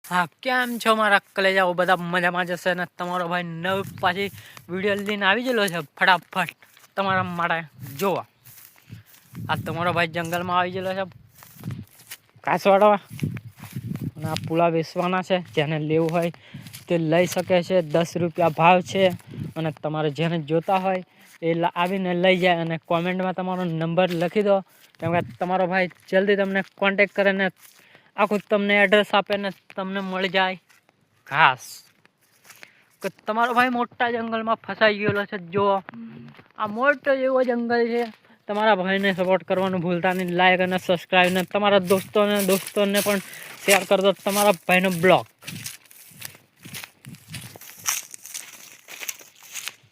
હા, કેમ છો મારા કલેજાઓ? બધા મજામાં જશે ને તમારો ભાઈ નવ પાછી વિડીયો લઈને આવી ગયેલો છે ફટાફટ તમારા માટે જોવા. આ તમારો ભાઈ જંગલમાં આવી ગયેલો છે ઘાસ વાળવા, અને આ પુલા વેચવાના છે. જેને લેવું હોય તે લઈ શકે છે. 10 રૂપિયા ભાવ છે, અને તમારે જેને જોતા હોય એ આવીને લઈ જાય. અને કોમેન્ટમાં તમારો નંબર લખી દો, કેમ કે તમારો ભાઈ જલ્દી તમને કોન્ટેક કરે ને આખું તમને એડ્રેસ આપે ને તમને મળી જાય ઘાસ. કે તમારો ભાઈ મોટા જંગલમાં ફસાઈ ગયેલો છે. જો આ મોટો એવો જંગલ છે. તમારા ભાઈને સપોર્ટ કરવાનું ભૂલતા નહીં. લાઈક અને સબસ્ક્રાઈબ ને તમારા દોસ્તોને પણ શેર કરી દો. તમારા ભાઈનો બ્લોગ,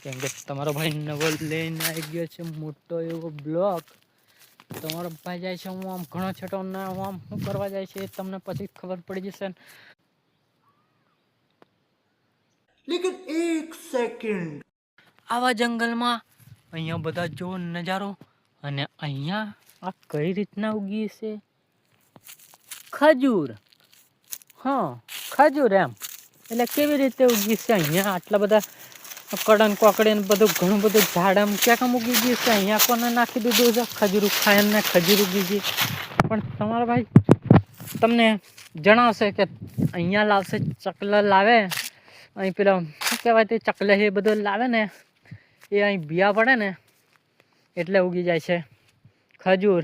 કેમ કે તમારો ભાઈ નવો લઈને આવી ગયો છે મોટો એવો બ્લોગ. તમારો ભાઈ જાય છે હું આમ ઘણો છેટો ના હું આમ શું કરવા જાય છે એ તમને પછી ખબર પડી જશે. લેકિન એક સેકન્ડ, આવા જંગલમાં અહીંયા બધા જો નજારો, અને અહીંયા આ કઈ રીતના ઉગી છે ખજૂર. હા, ખજૂર એમ એટલે કેવી રીતે ઉગી છે અહીંયા? આટલા બધા કડન કોકડી ને બધું ઘણું બધું ઝાડ આમ ક્યાંક ઉગી ગયું છે. અહીંયા કોને નાખી દીધું છે ખજૂર ખાય ને ખજૂર ઉગી ગઈ? પણ તમારો ભાઈ તમને જણાવશે કે અહીંયા લાવશે. ચકલા લાવે અહીં, પેલા શું કહેવાય તે ચકલે એ બધું લાવે ને એ અહીં બિયા પડે ને એટલે ઉગી જાય છે ખજૂર.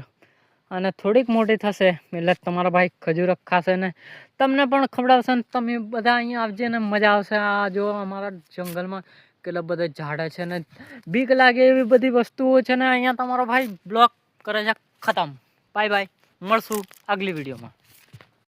અને થોડીક મોટી થશે એટલે તમારા ભાઈ ખજૂર ખાશે ને તમને પણ ખવડાવશે ને તમે બધા અહીંયા આવજે ને મજા આવશે. આ જો અમારા જંગલમાં કેટલા બધા ઝાડ છે ને બીક લાગે એવી બધી વસ્તુઓ છે ને અહીંયા તમારો ભાઈ બ્લોક કરે છે. ખતમ. બાય બાય, મળશું આગલી વિડીયોમાં.